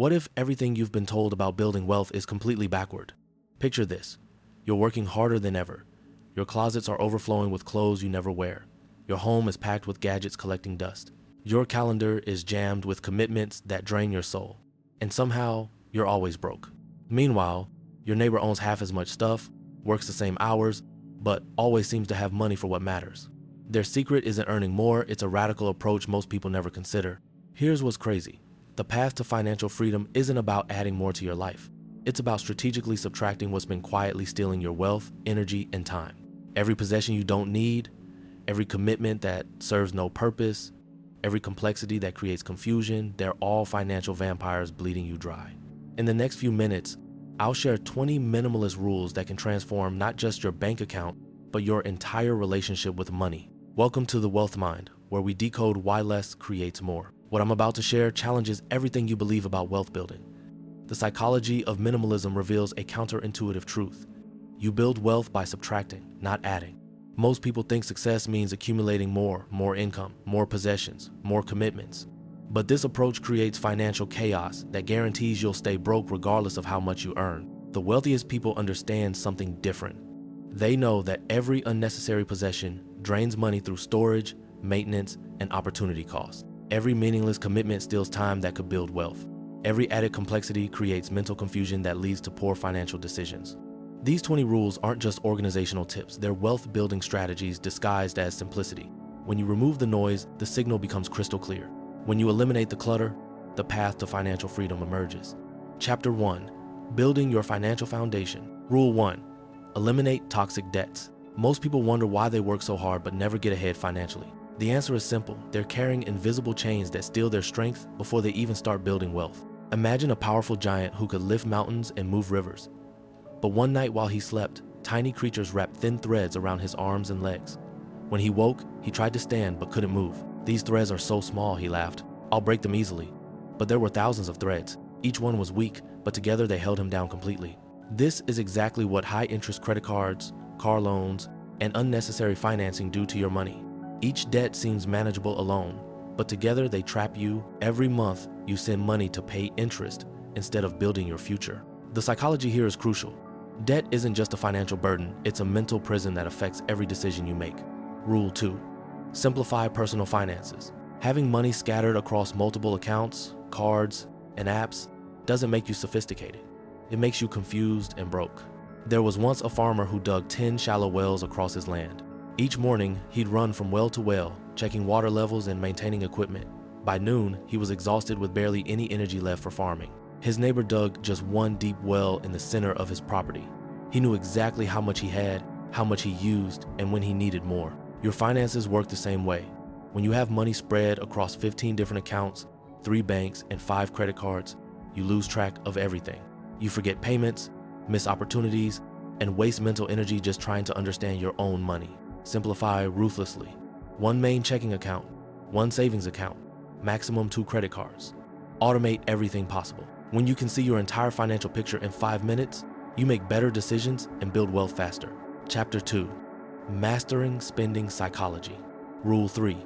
What if everything you've been told about building wealth is completely backward? Picture this. You're working harder than ever. Your closets are overflowing with clothes you never wear. Your home is packed with gadgets collecting dust. Your calendar is jammed with commitments that drain your soul. And somehow, you're always broke. Meanwhile, your neighbor owns half as much stuff, works the same hours, but always seems to have money for what matters. Their secret isn't earning more, it's a radical approach most people never consider. Here's what's crazy. The path to financial freedom isn't about adding more to your life. It's about strategically subtracting what's been quietly stealing your wealth, energy, and time. Every possession you don't need, every commitment that serves no purpose, every complexity that creates confusion, they're all financial vampires bleeding you dry. In the next few minutes, I'll share 20 minimalist rules that can transform not just your bank account, but your entire relationship with money. Welcome to the Wealth Mind, where we decode why less creates more. What I'm about to share challenges everything you believe about wealth building. The psychology of minimalism reveals a counterintuitive truth. You build wealth by subtracting, not adding. Most people think success means accumulating more income, more possessions, more commitments. But this approach creates financial chaos that guarantees you'll stay broke regardless of how much you earn. The wealthiest people understand something different. They know that every unnecessary possession drains money through storage, maintenance, and opportunity costs. Every meaningless commitment steals time that could build wealth. Every added complexity creates mental confusion that leads to poor financial decisions. These 20 rules aren't just organizational tips, they're wealth-building strategies disguised as simplicity. When you remove the noise, the signal becomes crystal clear. When you eliminate the clutter, the path to financial freedom emerges. Chapter 1. Building your financial foundation. Rule 1. Eliminate toxic debts. Most people wonder why they work so hard but never get ahead financially. The answer is simple. They're carrying invisible chains that steal their strength before they even start building wealth. Imagine a powerful giant who could lift mountains and move rivers. But one night while he slept, tiny creatures wrapped thin threads around his arms and legs. When he woke, he tried to stand but couldn't move. "These threads are so small," he laughed. "I'll break them easily." But there were thousands of threads. Each one was weak, but together they held him down completely. This is exactly what high-interest credit cards, car loans, and unnecessary financing do to your money. Each debt seems manageable alone, but together they trap you. Every month, you send money to pay interest instead of building your future. The psychology here is crucial. Debt isn't just a financial burden, it's a mental prison that affects every decision you make. Rule 2. Simplify personal finances. Having money scattered across multiple accounts, cards, and apps doesn't make you sophisticated. It makes you confused and broke. There was once a farmer who dug 10 shallow wells across his land. Each morning, he'd run from well to well, checking water levels and maintaining equipment. By noon, he was exhausted with barely any energy left for farming. His neighbor dug just one deep well in the center of his property. He knew exactly how much he had, how much he used, and when he needed more. Your finances work the same way. When you have money spread across 15 different accounts, 3 banks, and 5 credit cards, you lose track of everything. You forget payments, miss opportunities, and waste mental energy just trying to understand your own money. Simplify ruthlessly. 1 main checking account, 1 savings account, maximum 2 credit cards. Automate everything possible. When you can see your entire financial picture in 5 minutes, you make better decisions and build wealth faster. Chapter 2. Mastering spending psychology. Rule 3.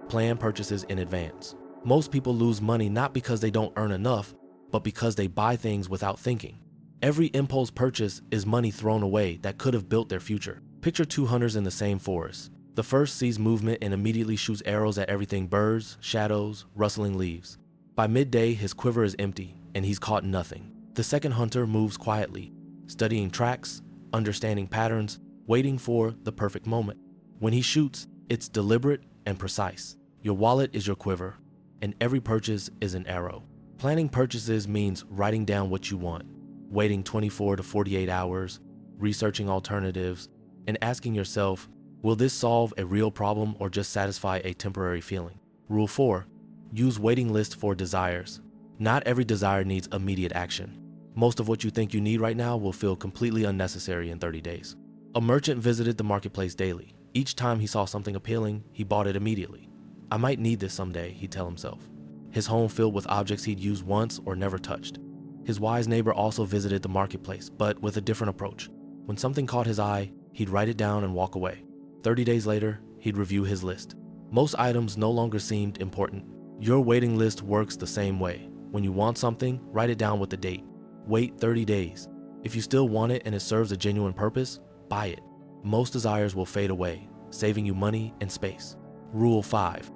Plan purchases in advance. Most people lose money not because they don't earn enough, but because they buy things without thinking. Every impulse purchase is money thrown away that could have built their future. Picture 2 hunters in the same forest. The first sees movement and immediately shoots arrows at everything: birds, shadows, rustling leaves. By midday, his quiver is empty, and he's caught nothing. The second hunter moves quietly, studying tracks, understanding patterns, waiting for the perfect moment. When he shoots, it's deliberate and precise. Your wallet is your quiver, and every purchase is an arrow. Planning purchases means writing down what you want, waiting 24 to 48 hours, researching alternatives, and asking yourself, will this solve a real problem or just satisfy a temporary feeling? Rule 4. Use waiting lists for desires. Not every desire needs immediate action. Most of what you think you need right now will feel completely unnecessary in 30 days. A merchant visited the marketplace daily. Each time he saw something appealing, he bought it immediately. "I might need this someday," he'd tell himself. His home filled with objects he'd used once or never touched. His wise neighbor also visited the marketplace, but with a different approach. When something caught his eye, he'd write it down and walk away. 30 days later, he'd review his list. Most items no longer seemed important. Your waiting list works the same way. When you want something, write it down with the date. Wait 30 days. If you still want it and it serves a genuine purpose, buy it. Most desires will fade away, saving you money and space. Rule 5.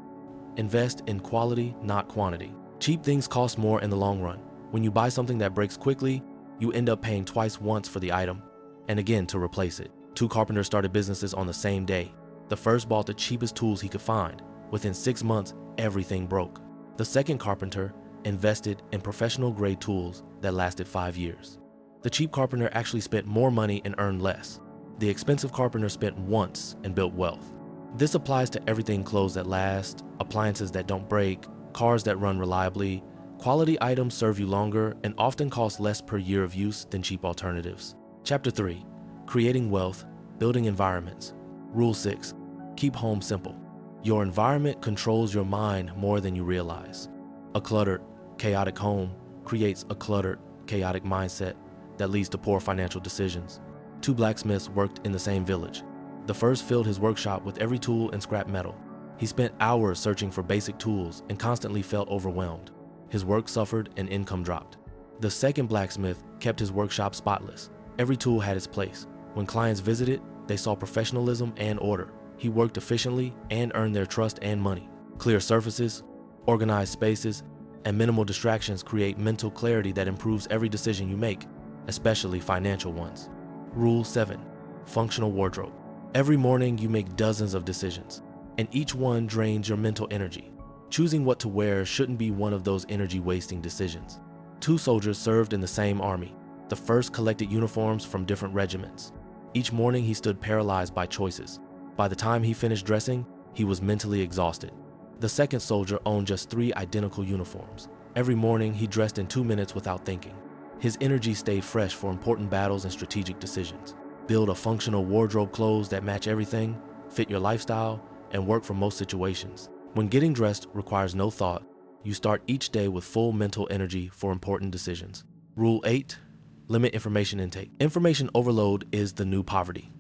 Invest in quality, not quantity. Cheap things cost more in the long run. When you buy something that breaks quickly, you end up paying twice once for the item, and again to replace it. 2 carpenters started businesses on the same day. The first bought the cheapest tools he could find. Within 6 months, everything broke. The second carpenter invested in professional-grade tools that lasted 5 years. The cheap carpenter actually spent more money and earned less. The expensive carpenter spent once and built wealth. This applies to everything: clothes that last, appliances that don't break, cars that run reliably. Quality items serve you longer and often cost less per year of use than cheap alternatives. Chapter 3. Creating wealth, building environments. Rule 6. Keep home simple. Your environment controls your mind more than you realize. A cluttered, chaotic home creates a cluttered, chaotic mindset that leads to poor financial decisions. 2 blacksmiths worked in the same village. The first filled his workshop with every tool and scrap metal. He spent hours searching for basic tools and constantly felt overwhelmed. His work suffered and income dropped. The second blacksmith kept his workshop spotless. Every tool had its place. When clients visited, they saw professionalism and order. He worked efficiently and earned their trust and money. Clear surfaces, organized spaces, and minimal distractions create mental clarity that improves every decision you make, especially financial ones. Rule 7. Functional wardrobe. Every morning you make dozens of decisions, and each one drains your mental energy. Choosing what to wear shouldn't be one of those energy-wasting decisions. 2 soldiers served in the same army. The first collected uniforms from different regiments. Each morning he stood paralyzed by choices. By the time he finished dressing, he was mentally exhausted. The second soldier owned just 3 identical uniforms. Every morning he dressed in 2 minutes without thinking. His energy stayed fresh for important battles and strategic decisions. Build a functional wardrobe: clothes that match everything, fit your lifestyle, and work for most situations. When getting dressed requires no thought, you start each day with full mental energy for important decisions. Rule 8. Limit information intake. Information overload is the new poverty.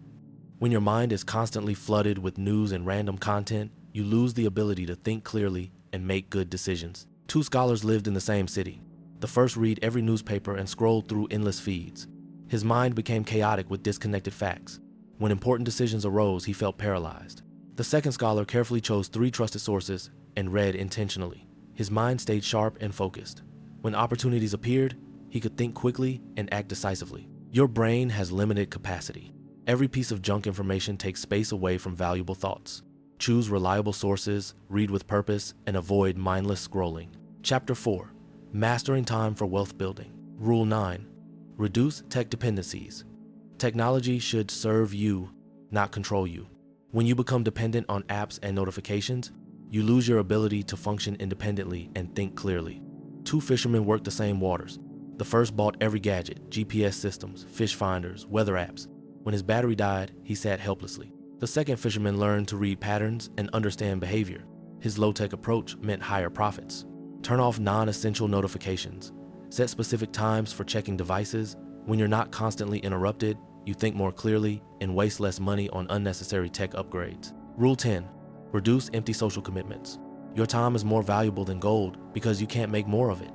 When your mind is constantly flooded with news and random content, you lose the ability to think clearly and make good decisions. 2 scholars lived in the same city. The first read every newspaper and scrolled through endless feeds. His mind became chaotic with disconnected facts. When important decisions arose, he felt paralyzed. The second scholar carefully chose 3 trusted sources and read intentionally. His mind stayed sharp and focused. When opportunities appeared, he could think quickly and act decisively. Your brain has limited capacity. Every piece of junk information takes space away from valuable thoughts. Choose reliable sources, read with purpose, and avoid mindless scrolling. Chapter 4. Mastering time for wealth building. Rule 9. Reduce tech dependencies. Technology should serve you, not control you. When you become dependent on apps and notifications, you lose your ability to function independently and think clearly. 2 fishermen worked the same waters. The first bought every gadget: GPS systems, fish finders, weather apps. When his battery died, he sat helplessly. The second fisherman learned to read patterns and understand behavior. His low-tech approach meant higher profits. Turn off non-essential notifications. Set specific times for checking devices. When you're not constantly interrupted, you think more clearly and waste less money on unnecessary tech upgrades. Rule 10. Reduce empty social commitments. Your time is more valuable than gold because you can't make more of it.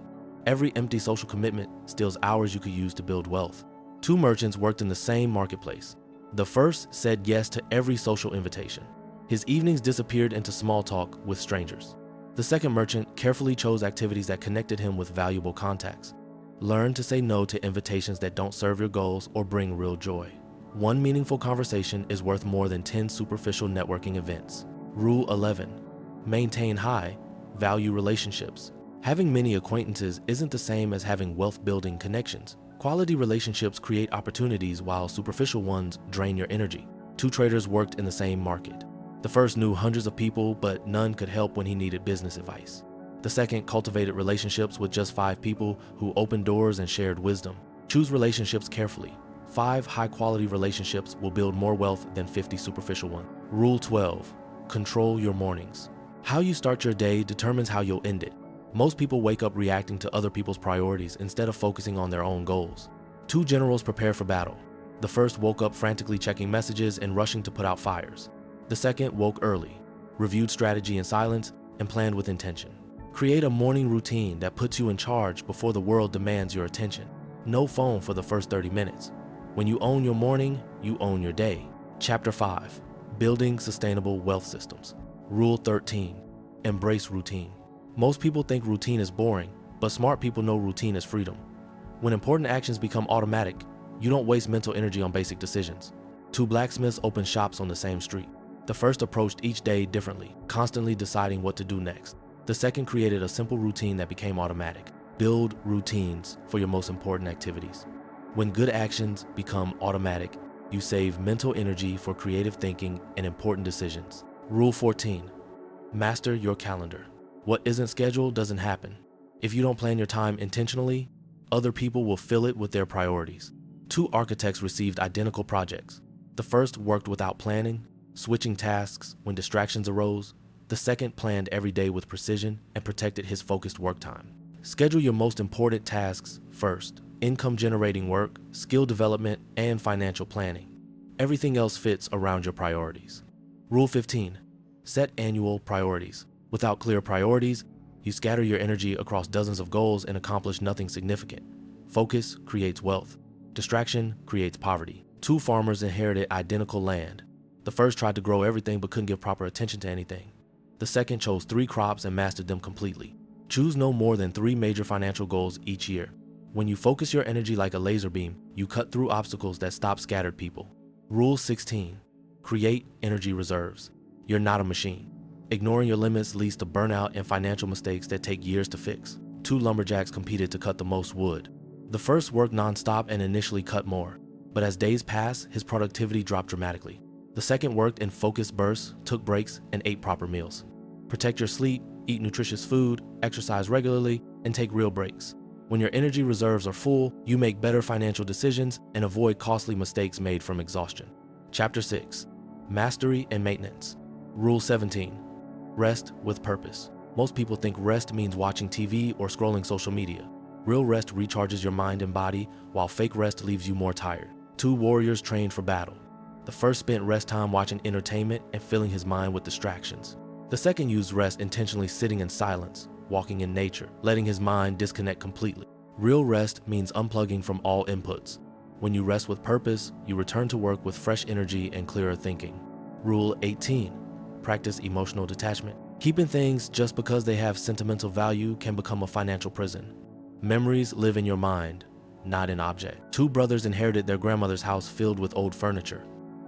Every empty social commitment steals hours you could use to build wealth. 2 merchants worked in the same marketplace. The first said yes to every social invitation. His evenings disappeared into small talk with strangers. The second merchant carefully chose activities that connected him with valuable contacts. Learn to say no to invitations that don't serve your goals or bring real joy. 1 meaningful conversation is worth more than 10 superficial networking events. Rule 11. Maintain high value relationships. Having many acquaintances isn't the same as having wealth-building connections. Quality relationships create opportunities while superficial ones drain your energy. 2 traders worked in the same market. The first knew hundreds of people, but none could help when he needed business advice. The second cultivated relationships with just 5 people who opened doors and shared wisdom. Choose relationships carefully. 5 high-quality relationships will build more wealth than 50 superficial ones. Rule 12. Control your mornings. How you start your day determines how you'll end it. Most people wake up reacting to other people's priorities instead of focusing on their own goals. 2 generals prepare for battle. The first woke up frantically checking messages and rushing to put out fires. The second woke early, reviewed strategy in silence, and planned with intention. Create a morning routine that puts you in charge before the world demands your attention. No phone for the first 30 minutes. When you own your morning, you own your day. Chapter 5. Building Sustainable Wealth Systems. Rule 13. Embrace routine. Most people think routine is boring, but smart people know routine is freedom. When important actions become automatic, you don't waste mental energy on basic decisions. Two blacksmiths opened shops on the same street. The first approached each day differently, constantly deciding what to do next. The second created a simple routine that became automatic. Build routines for your most important activities. When good actions become automatic, you save mental energy for creative thinking and important decisions. Rule 14. Master your calendar. What isn't scheduled doesn't happen. If you don't plan your time intentionally, other people will fill it with their priorities. Two architects received identical projects. The first worked without planning, switching tasks when distractions arose. The second planned every day with precision and protected his focused work time. Schedule your most important tasks first: income-generating work, skill development, and financial planning. Everything else fits around your priorities. Rule 15. Set annual priorities. Without clear priorities, you scatter your energy across dozens of goals and accomplish nothing significant. Focus creates wealth. Distraction creates poverty. Two farmers inherited identical land. The first tried to grow everything but couldn't give proper attention to anything. The second chose 3 crops and mastered them completely. Choose no more than 3 major financial goals each year. When you focus your energy like a laser beam, you cut through obstacles that stop scattered people. Rule 16. Create energy reserves. You're not a machine. Ignoring your limits leads to burnout and financial mistakes that take years to fix. 2 lumberjacks competed to cut the most wood. The first worked nonstop and initially cut more, but as days passed, his productivity dropped dramatically. The second worked in focused bursts, took breaks, and ate proper meals. Protect your sleep, eat nutritious food, exercise regularly, and take real breaks. When your energy reserves are full, you make better financial decisions and avoid costly mistakes made from exhaustion. Chapter 6. Mastery and Maintenance. Rule 17. Rest with purpose. Most people think rest means watching TV or scrolling social media. Real rest recharges your mind and body, while fake rest leaves you more tired. 2 warriors trained for battle. The first spent rest time watching entertainment and filling his mind with distractions. The second used rest intentionally sitting in silence, walking in nature, letting his mind disconnect completely. Real rest means unplugging from all inputs. When you rest with purpose, you return to work with fresh energy and clearer thinking. Rule 18. Practice emotional detachment. Keeping things just because they have sentimental value can become a financial prison. Memories live in your mind, not in objects. 2 brothers inherited their grandmother's house filled with old furniture.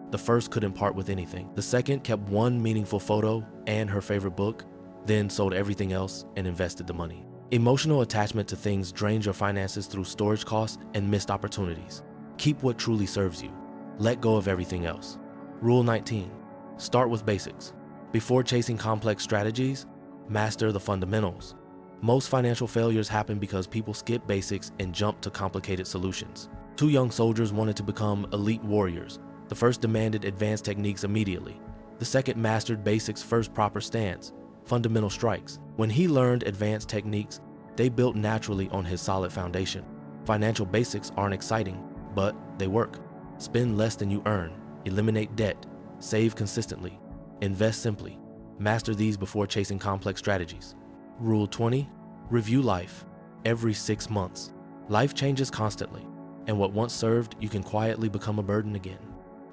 The first couldn't part with anything. The second kept 1 meaningful photo and her favorite book, then sold everything else and invested the money. Emotional attachment to things drains your finances through storage costs and missed opportunities. Keep what truly serves you. Let go of everything else. Rule 19. Start with basics. Before chasing complex strategies, master the fundamentals. Most financial failures happen because people skip basics and jump to complicated solutions. 2 young soldiers wanted to become elite warriors. The first demanded advanced techniques immediately. The second mastered basics first: proper stance, fundamental strikes. When he learned advanced techniques, they built naturally on his solid foundation. Financial basics aren't exciting, but they work. Spend less than you earn, eliminate debt, save consistently, invest simply. Master these before chasing complex strategies. Rule 20. Review life every 6 months. Life changes constantly, and what once served you can quietly become a burden again.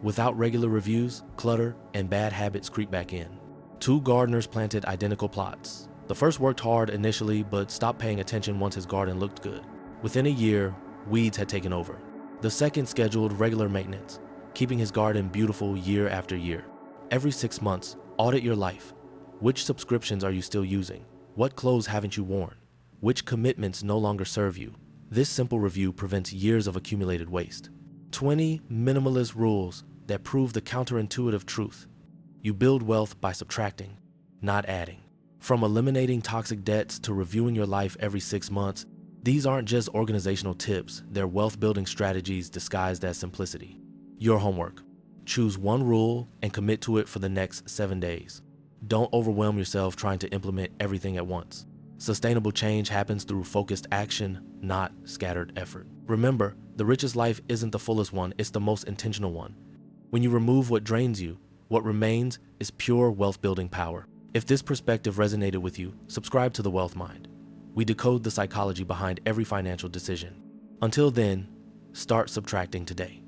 Without regular reviews, clutter and bad habits creep back in. 2 gardeners planted identical plots. The first worked hard initially, but stopped paying attention once his garden looked good. Within a year, weeds had taken over. The second scheduled regular maintenance, keeping his garden beautiful year after year. Every 6 months, audit your life. Which subscriptions are you still using? What clothes haven't you worn? Which commitments no longer serve you? This simple review prevents years of accumulated waste. 20 minimalist rules that prove the counterintuitive truth. You build wealth by subtracting, not adding. From eliminating toxic debts to reviewing your life every 6 months, these aren't just organizational tips, they're wealth-building strategies disguised as simplicity. Your homework. Choose 1 rule and commit to it for the next 7 days. Don't overwhelm yourself trying to implement everything at once. Sustainable change happens through focused action, not scattered effort. Remember, the richest life isn't the fullest one, it's the most intentional one. When you remove what drains you, what remains is pure wealth-building power. If this perspective resonated with you, subscribe to The Wealth Mind. We decode the psychology behind every financial decision. Until then, start subtracting today.